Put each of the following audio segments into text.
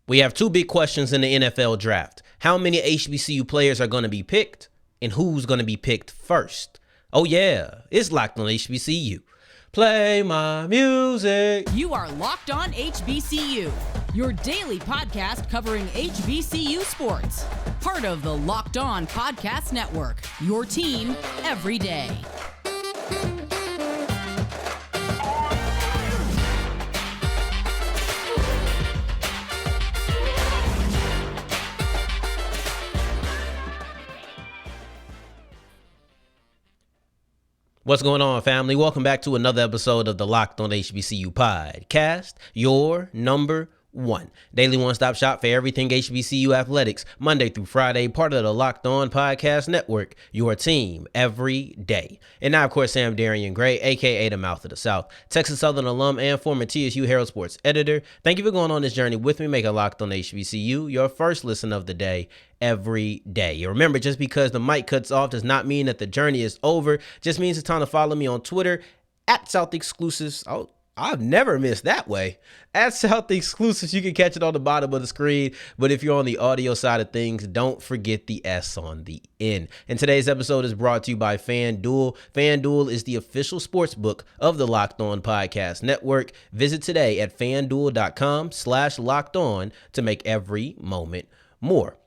We have two big questions in the NFL draft. How many HBCU players are going to be picked, and who's going to be picked first? Oh yeah, it's Locked On HBCU. Play my music. You are Locked On HBCU, your daily podcast covering HBCU sports. Part of the Locked On Podcast Network, your team every day. What's going on, family? Welcome back to another episode of the Locked On HBCU podcast, your number one daily one-stop shop for everything HBCU athletics, Monday through Friday, part of the Locked On Podcast Network, your team every day. And now, of course, Sam Darian Gray, a.k.a. the Mouth of the South, Texas Southern alum and former TSU Herald Sports editor. Thank you for going on this journey with me, making Locked On HBCU your first listen of the day every day. And remember, just because the mic cuts off does not mean that the journey is over. Just means it's time to follow me on Twitter at South Exclusives. I've never missed that way. At South Exclusives, you can catch it on the bottom of the screen. But if you're on the audio side of things, don't forget the S on the end. And today's episode is brought to you by FanDuel. FanDuel is the official sports book of the Locked On Podcast Network. Visit today at FanDuel.com/LockedOn to make every moment more.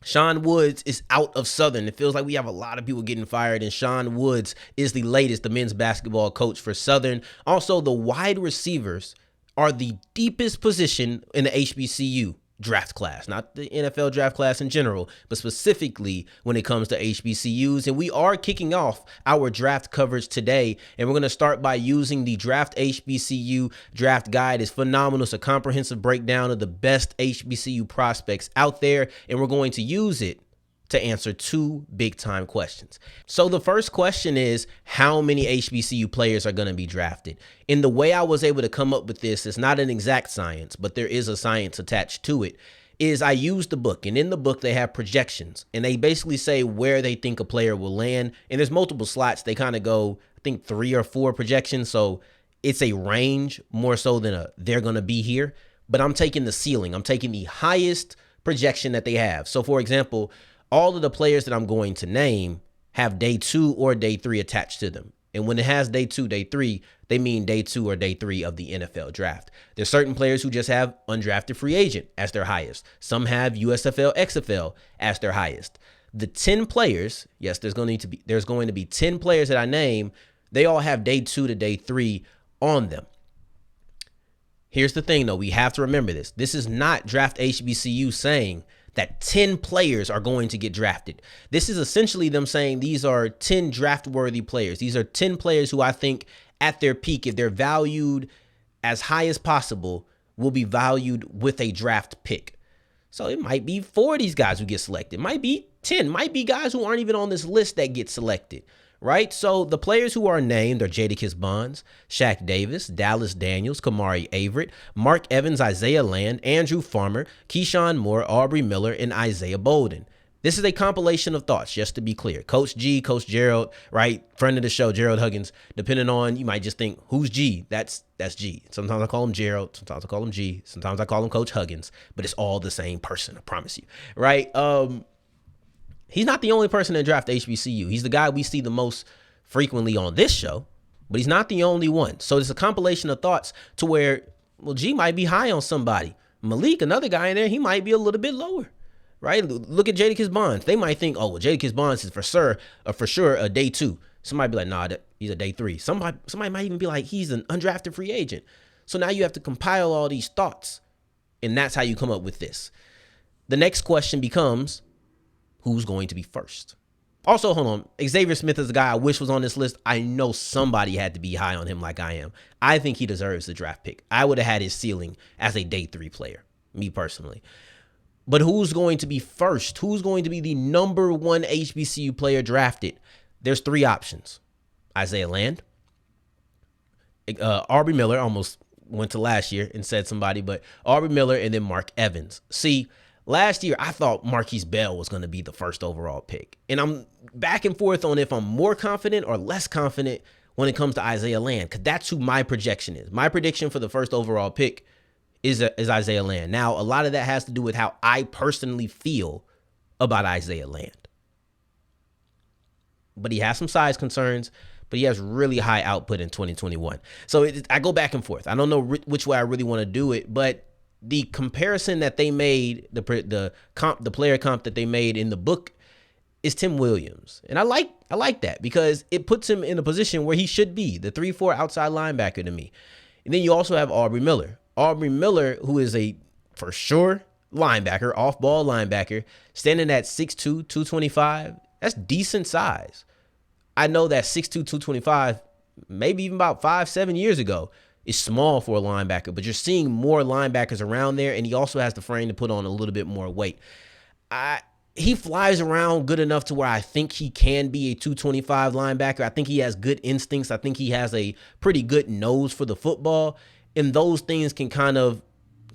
Sean Woods is out of Southern. It feels like we have a lot of people getting fired, and Sean Woods is the latest, the men's basketball coach for Southern. Also, the wide receivers are the deepest position in the HBCU draft class, not the NFL draft class in general, but specifically when it comes to HBCUs. And we are kicking off our draft coverage today, and we're going to start by using the DraftHBCU draft guide. It's phenomenal. It's a comprehensive breakdown of the best HBCU prospects out there, and we're going to use it to answer two big time questions. So the first question is, how many HBCU players are going to be drafted? And the way I was able to come up with this is not an exact science, but there is a science attached to it, is I used the book, and in the book they have projections, and they basically say where they think a player will land. And there's multiple slots. They kind of go, I think 3 or 4 projections. So it's a range more so than they're going to be here, but I'm taking the ceiling. I'm taking the highest projection that they have. So for example, all of the players that I'm going to name have day 2 or day 3 attached to them. And when it has day 2, day 3, they mean day 2 or day 3 of the NFL draft. There's certain players who just have undrafted free agent as their highest. Some have USFL, XFL as their highest. The 10 players, yes, there's going to be 10 players that I name. They all have day 2 to day 3 on them. Here's the thing, though. We have to remember this. This is not DraftHBCU saying that 10 players are going to get drafted. This is essentially them saying these are 10 draft-worthy players. These are 10 players who I think at their peak, if they're valued as high as possible, will be valued with a draft pick. So it might be 4 of these guys who get selected. It might be 10. Might be guys who aren't even on this list that get selected, right? So the players who are named are Jadakis Bonds, Shaq Davis, Dallas Daniels, Kamari Averett, Mark Evans, Isaiah Land, Andrew Farmer, Keyshawn Moore, Aubrey Miller, and Isaiah Bolden. This is a compilation of thoughts, just to be clear. Coach G, Coach Gerald, right? Friend of the show, Gerald Huggins. Depending on, you might just think, who's G? That's G. Sometimes I call him Gerald. Sometimes I call him G. Sometimes I call him Coach Huggins. But it's all the same person, I promise you, right? He's not the only person that draft HBCU. He's the guy we see the most frequently on this show, but he's not the only one. So it's a compilation of thoughts to where, well, G might be high on somebody. Malik, another guy in there, he might be a little bit lower, right? Look at Jadakis Bonds. They might think, oh, well, Jadakis Bonds is for sure a day 2. Somebody be like, nah, he's a day 3. Somebody might even be like, he's an undrafted free agent. So now you have to compile all these thoughts, and that's how you come up with this. The next question becomes, who's going to be first? Also, hold on. Xavier Smith is a guy I wish was on this list. I know somebody had to be high on him like I am. I think he deserves the draft pick. I would have had his ceiling as a day 3 player, me personally. But who's going to be first? Who's going to be the number 1 HBCU player drafted? There's 3 options. Isaiah Land, Aubrey Miller, almost went to last year and said somebody, but Aubrey Miller, and then Mark Evans. See, last year, I thought Marquise Bell was going to be the first overall pick. And I'm back and forth on if I'm more confident or less confident when it comes to Isaiah Land, because that's who my projection is. My prediction for the first overall pick is Isaiah Land. Now, a lot of that has to do with how I personally feel about Isaiah Land. But he has some size concerns, but he has really high output in 2021. So I go back and forth. I don't know which way I really want to do it, but the comparison that they made, the player comp that they made in the book is Tim Williams. And I like that because it puts him in a position where he should be, the 3-4 outside linebacker to me. And then you also have Aubrey Miller. Aubrey Miller, who is a, for sure, linebacker, off-ball linebacker, standing at 6'2", 225. That's decent size. I know that 6'2", 225, maybe even about 5-7 years ago, is small for a linebacker, but you're seeing more linebackers around there, and he also has the frame to put on a little bit more weight. He flies around good enough to where I think he can be a 225 linebacker. I think he has good instincts. I think he has a pretty good nose for the football, and those things can kind of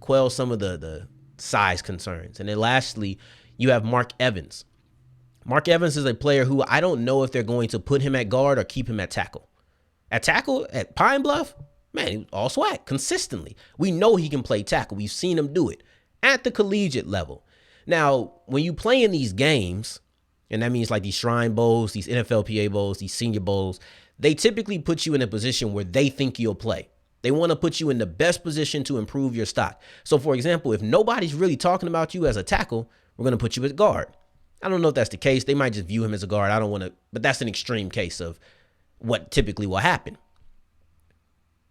quell some of the size concerns. And then lastly, you have Mark Evans. Mark Evans is a player who I don't know if they're going to put him at guard or keep him at tackle. At tackle, at Pine Bluff, man, he was all swag consistently. We know he can play tackle. We've seen him do it at the collegiate level. Now, when you play in these games, and that means like these Shrine Bowls, these NFLPA Bowls, these Senior Bowls, they typically put you in a position where they think you'll play. They want to put you in the best position to improve your stock. So, for example, if nobody's really talking about you as a tackle, we're going to put you at guard. I don't know if that's the case. They might just view him as a guard. I don't want to, but that's an extreme case of what typically will happen.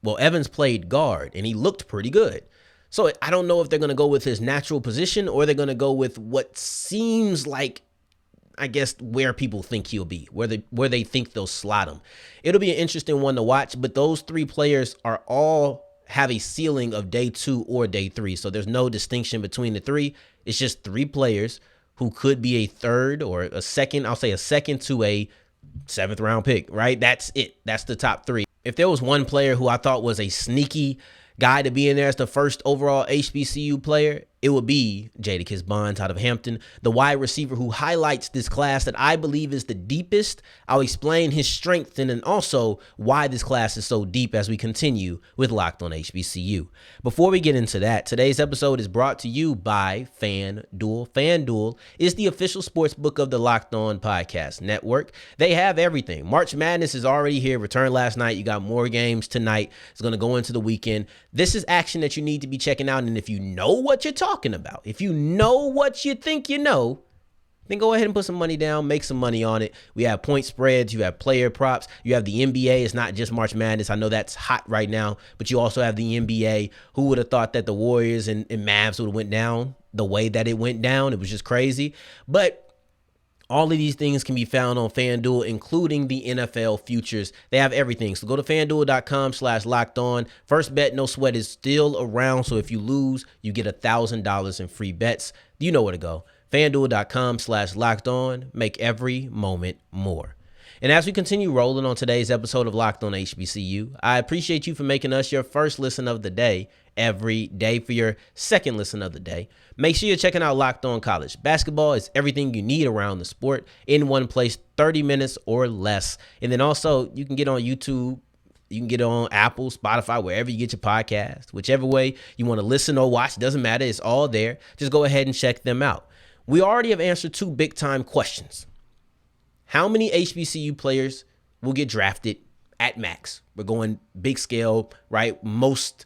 Well, Evans played guard, and he looked pretty good. So I don't know if they're going to go with his natural position or they're going to go with what seems like, I guess, where people think he'll be, where they think they'll slot him. It'll be an interesting one to watch, but those three players are all have a ceiling of day 2 or day 3. So there's no distinction between the three. It's just three players who could be a third or a second, I'll say a second to a 7th round pick, right? That's it. That's the top three. If there was one player who I thought was a sneaky guy to be in there as the first overall HBCU player, it would be Jadakis Bonds out of Hampton, the wide receiver who highlights this class that I believe is the deepest. I'll explain his strengths and then also why this class is so deep as we continue with Locked on HBCU. Before we get into that, today's episode is brought to you by FanDuel. FanDuel is the official sports book of the Locked On Podcast Network. They have everything. March Madness is already here. Returned last night. You got more games tonight. It's going to go into the weekend. This is action that you need to be checking out. And if you know what you're talking about, if you know what you think you know, then go ahead and put some money down, make some money on it. We have point spreads, you have player props, you have the NBA. It's not just March Madness. I know that's hot right now, but you also have the NBA. Who would have thought that the Warriors and Mavs would have went down the way that it went down? It was just crazy. But all of these things can be found on FanDuel, including the NFL futures. They have everything. So go to FanDuel.com/lockedon. First bet, no sweat is still around. So if you lose, you get $1,000 in free bets. You know where to go. FanDuel.com/lockedon. Make every moment more. And as we continue rolling on today's episode of Locked on HBCU, I appreciate you for making us your first listen of the day every day. For your second listen of the day, make sure you're checking out Locked On College. Basketball is everything you need around the sport in one place, 30 minutes or less. And then also you can get on YouTube. You can get on Apple, Spotify, wherever you get your podcast. Whichever way you want to listen or watch, doesn't matter. It's all there. Just go ahead and check them out. We already have answered 2 big-time questions. How many HBCU players will get drafted at max? We're going big scale, right? Most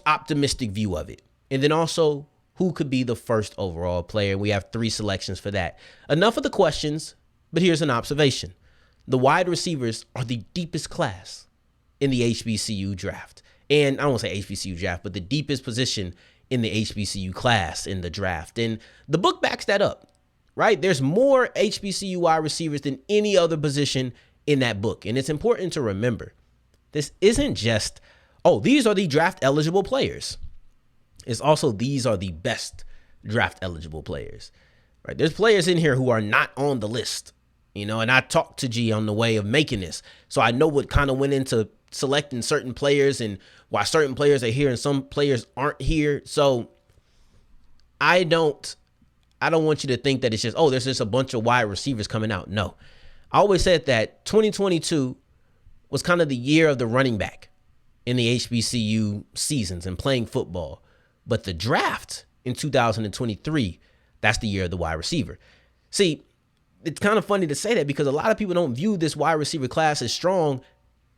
optimistic view of it. And then also, who could be the first overall player? We have 3 selections for that. Enough of the questions, but here's an observation. The wide receivers are the deepest class in the HBCU draft. And I don't want to say HBCU draft, but the deepest position in the HBCU class in the draft. And the book backs that up. Right? There's more HBCU wide receivers than any other position in that book. And it's important to remember, this isn't just, oh, these are the draft eligible players. It's also, these are the best draft eligible players. Right? There's players in here who are not on the list, and I talked to G on the way of making this. So I know what kind of went into selecting certain players and why certain players are here and some players aren't here. So I don't want you to think that it's just, oh, there's just a bunch of wide receivers coming out. No. I always said that 2022 was kind of the year of the running back in the HBCU seasons and playing football. But the draft in 2023, that's the year of the wide receiver. See, it's kind of funny to say that because a lot of people don't view this wide receiver class as strong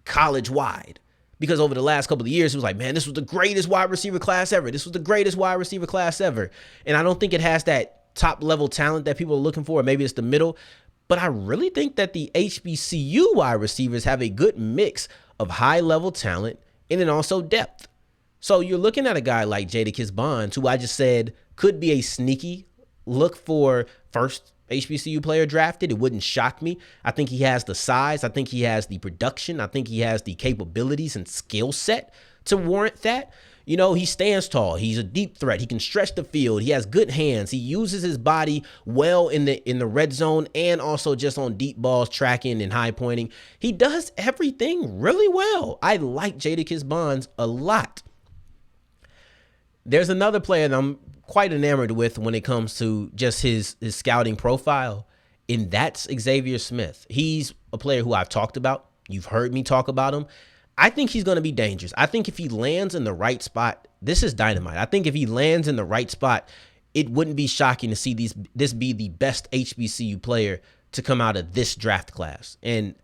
college-wide. Because over the last couple of years, it was like, man, this was the greatest wide receiver class ever. This was the greatest wide receiver class ever. And I don't think it has that top-level talent that people are looking for. Maybe it's the middle. But I really think that the HBCU wide receivers have a good mix of high-level talent and then also depth. So you're looking at a guy like Jadakis Bonds, who I just said could be a sneaky look for first HBCU player drafted. It wouldn't shock me. I think he has the size. I think he has the production. I think he has the capabilities and skill set to warrant that. You know, he stands tall. He's a deep threat. He can stretch the field. He has good hands. He uses his body well in the red zone and also just on deep balls, tracking and high pointing. He does everything really well. I like Jadakis Bonds a lot. There's another player that I'm quite enamored with when it comes to just his scouting profile, and that's Xavier Smith. He's a player who I've talked about. You've heard me talk about him. I think he's going to be dangerous. I think if he lands in the right spot, this is dynamite. I think if he lands in the right spot, it wouldn't be shocking to see this be the best HBCU player to come out of this draft class. And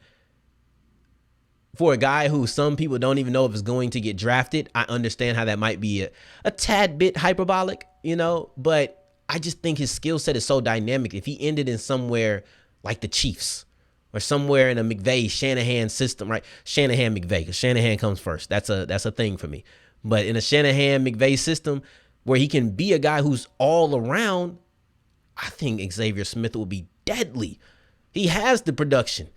for a guy who some people don't even know if is going to get drafted, I understand how that might be a tad bit hyperbolic, you know, but I just think his skill set is so dynamic. If he ended in somewhere like the Chiefs or somewhere in a McVay Shanahan system, right? Shanahan McVay, because Shanahan comes first. That's a thing for me. But in a Shanahan McVay system where he can be a guy who's all around, I think Xavier Smith will be deadly. He has the production.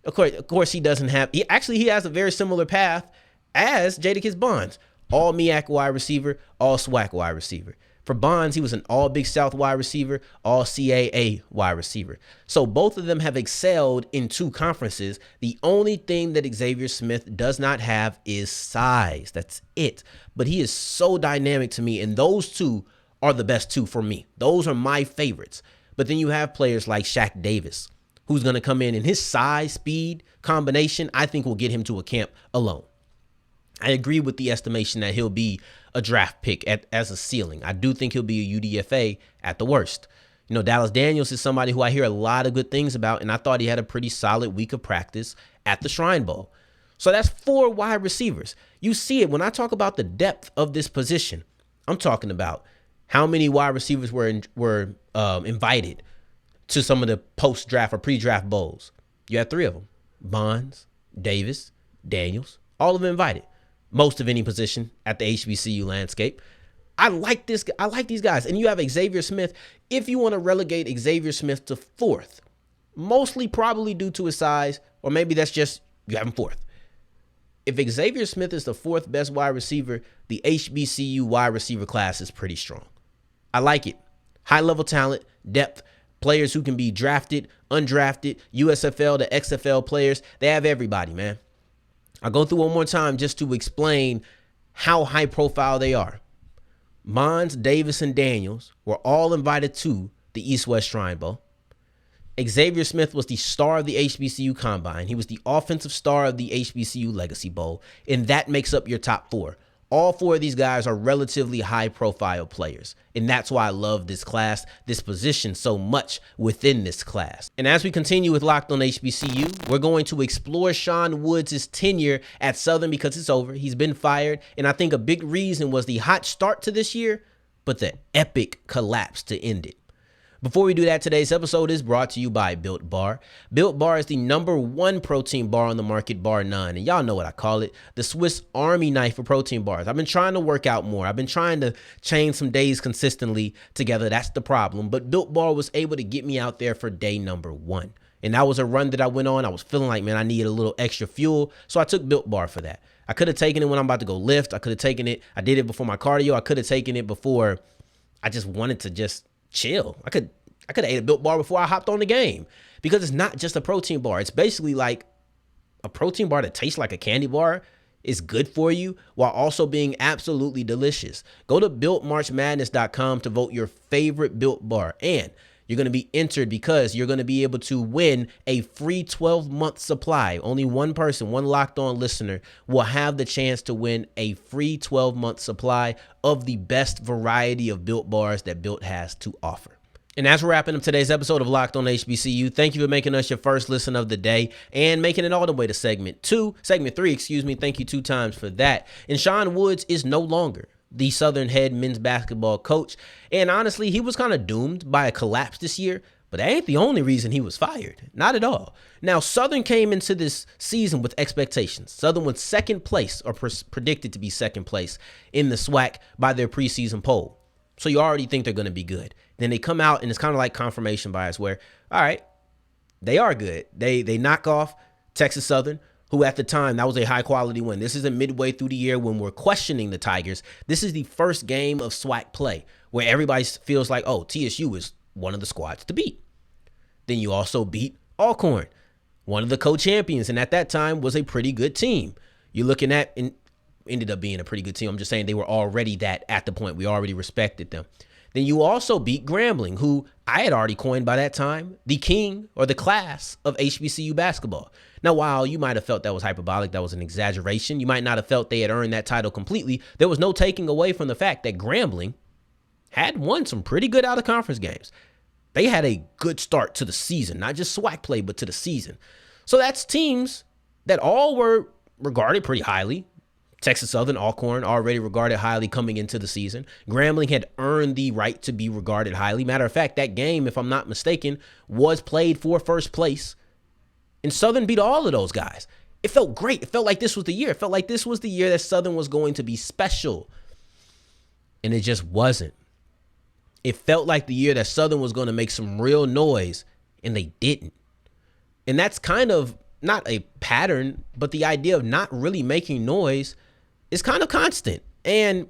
Of course, he doesn't have. He has a very similar path as Jadakis Bonds. All MEAC wide receiver, all SWAC wide receiver. For Bonds, he was an all Big South wide receiver, all CAA wide receiver. So both of them have excelled in two conferences. The only thing that Xavier Smith does not have is size. That's it. But he is so dynamic to me, and those two are the best two for me. Those are my favorites. But then you have players like Shaq Davis, who's going to come in, and his size, speed combination, I think will get him to a camp alone. I agree with the estimation that he'll be a draft pick as a ceiling. I do think he'll be a UDFA at the worst. You know, Dallas Daniels is somebody who I hear a lot of good things about, and I thought he had a pretty solid week of practice at the Shrine Bowl. So that's 4 wide receivers. You see it when I talk about the depth of this position. I'm talking about how many wide receivers were invited to some of the post-draft or pre-draft bowls. You had 3 of them: Bonds, Davis, Daniels, all of them invited. Most of any position at the HBCU landscape. I like these guys. And you have Xavier Smith. If you want to relegate Xavier Smith to 4th, mostly probably due to his size, or maybe that's just you have him 4th. If Xavier Smith is the 4th best wide receiver, the HBCU wide receiver class is pretty strong. I like it. High level talent, depth, players who can be drafted, undrafted, USFL to XFL players. They have everybody, man. I'll go through one more time just to explain how high profile they are. Bonds, Davis, and Daniels were all invited to the East-West Shrine Bowl. Xavier Smith was the star of the HBCU Combine. He was the offensive star of the HBCU Legacy Bowl, and that makes up your top 4. All 4 of these guys are relatively high-profile players, and that's why I love this class, this position so much within this class. And as we continue with Locked On HBCU, we're going to explore Sean Woods' tenure at Southern because it's over. He's been fired, and I think a big reason was the hot start to this year, but the epic collapse to end it. Before we do that, today's episode is brought to you by Built Bar. Built Bar is the #1 protein bar on the market, bar none. And y'all know what I call it, the Swiss Army knife for protein bars. I've been trying to work out more. I've been trying to change some days consistently together. That's the problem. But Built Bar was able to get me out there for day #1. And that was a run that I went on. I was feeling like, man, I needed a little extra fuel. So I took Built Bar for that. I could have taken it when I'm about to go lift. I could have taken it. I did it before my cardio. I could have taken it before I just wanted to just chill. I could have ate a Built Bar before I hopped on the game, because it's not just a protein bar. It's basically like a protein bar that tastes like a candy bar. Is good for you while also being absolutely delicious. Go to BuiltMarchMadness.com to vote your favorite Built Bar. And You're going to be entered because you're going to be able to win a free 12-month supply. Only one person, one Locked On listener, will have the chance to win a free 12-month supply of the best variety of Built bars that Built has to offer. And as we're wrapping up today's episode of Locked On HBCU, thank you for making us your first listen of the day and making it all the way to segment 3, Thank you 2 times for that. And Sean Woods is no longer the Southern head men's basketball coach. And honestly, he was kind of doomed by a collapse this year, but that ain't the only reason he was fired. Not at all. Now, Southern came into this season with expectations. Southern was second place, or predicted to be second place in the SWAC by their preseason poll. So you already think they're going to be good. Then they come out and it's kind of like confirmation bias where, all right, they are good. They knock off Texas Southern, who at the time, that was a high quality win. This is a midway through the year when we're questioning the Tigers. This is the first game of SWAC play where everybody feels like, oh, TSU is one of the squads to beat. Then you also beat Alcorn, one of the co-champions, and at that time was a pretty good team. You're looking at, and ended up being a pretty good team. I'm just saying they were already that at the point. We already respected them. Then you also beat Grambling, who I had already coined by that time the king or the class of HBCU basketball. Now, while you might have felt that was hyperbolic, that was an exaggeration, you might not have felt they had earned that title completely, there was no taking away from the fact that Grambling had won some pretty good out-of-conference games. They had a good start to the season, not just SWAC play, but to the season. So that's teams that all were regarded pretty highly. Texas Southern, Alcorn, already regarded highly coming into the season. Grambling had earned the right to be regarded highly. Matter of fact, that game, if I'm not mistaken, was played for first place. And Southern beat all of those guys. It felt great. It felt like this was the year. It felt like this was the year that Southern was going to be special. And it just wasn't. It felt like the year that Southern was going to make some real noise, and they didn't. And that's kind of not a pattern, but the idea of not really making noise is kind of constant. And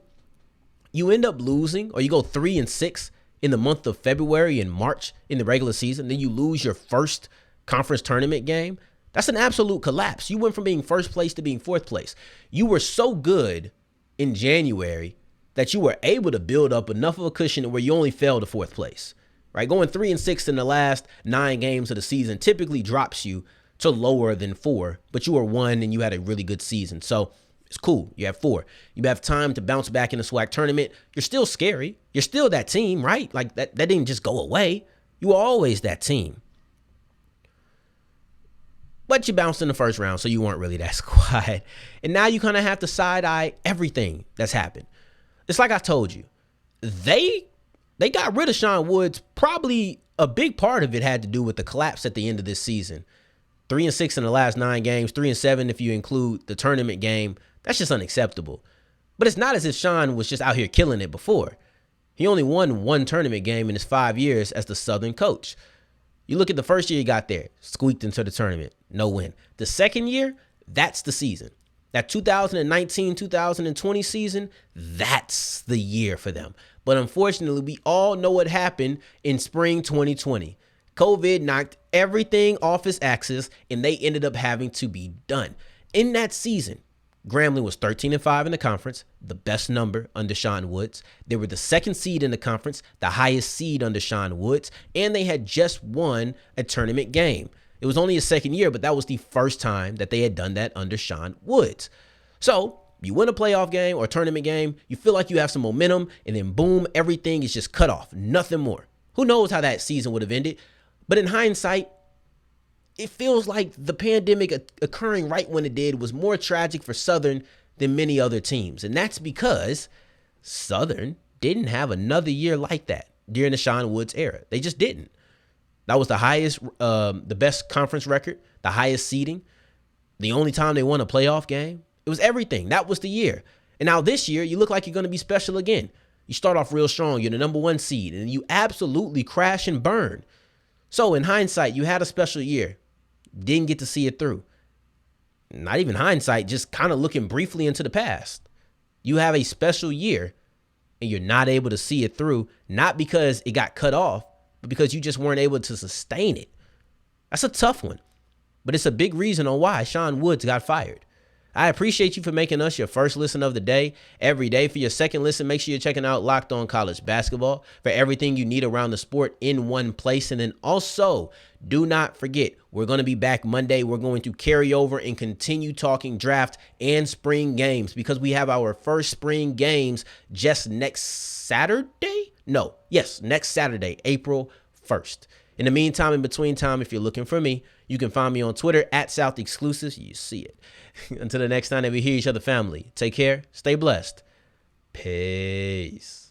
you end up losing, or you go 3-6 in the month of February and March in the regular season. Then you lose your first conference tournament game. That's an absolute collapse. You went from being first place to being fourth place. You were so good in January that you were able to build up enough of a cushion where you only fell to fourth place, right? Going 3-6 in the last 9 games of the season typically drops you to lower than 4, but you were 1 and you had a really good season. So it's cool. You have 4. You have time to bounce back in the SWAC tournament. You're still scary. You're still that team, right? Like that didn't just go away. You were always that team. But you bounced in the first round, so you weren't really that squad. And now you kind of have to side-eye everything that's happened. It's like I told you. They got rid of Sean Woods. Probably a big part of it had to do with the collapse at the end of this season. 3-6 in the last 9 games, 3-7 if you include the tournament game. That's just unacceptable. But it's not as if Sean was just out here killing it before. He only won 1 tournament game in his 5 years as the Southern coach. You look at the first year he got there, squeaked into the tournament, no win. The second year, that's the season. That 2019-2020 season, that's the year for them. But unfortunately, we all know what happened in spring 2020. COVID knocked everything off its axis, and they ended up having to be done. In that season, Grambling was 13-5 in the conference, the best number under Sean Woods. They were the 2nd seed in the conference, the highest seed under Sean Woods, and they had just won a tournament game. It was only his 2nd year, but that was the first time that they had done that under Sean Woods. So you win a playoff game or tournament game, you feel like you have some momentum, and then boom, everything is just cut off. Nothing more. Who knows how that season would have ended? But in hindsight, it feels like the pandemic occurring right when it did was more tragic for Southern than many other teams. And that's because Southern didn't have another year like that during the Sean Woods era. They just didn't. That was the highest, the best conference record, the highest seeding, the only time they won a playoff game. It was everything. That was the year. And now this year, you look like you're going to be special again. You start off real strong. You're the number 1 seed, and you absolutely crash and burn. So in hindsight, you had a special year. Didn't get to see it through. Not even hindsight, just kind of looking briefly into the past. You have a special year, and you're not able to see it through, not because it got cut off, but because you just weren't able to sustain it. That's a tough one. But it's a big reason on why Sean Woods got fired. I appreciate you for making us your first listen of the day. Every day for your second listen, make sure you're checking out Locked On College Basketball for everything you need around the sport in one place. And then also, do not forget, we're going to be back Monday. We're going to carry over and continue talking draft and spring games because we have our first spring games just next Saturday. Next Saturday, April 1st. In the meantime, in between time, if you're looking for me, you can find me on Twitter at South Exclusives. You see it. Until the next time that we hear each other, family, take care, stay blessed. Peace.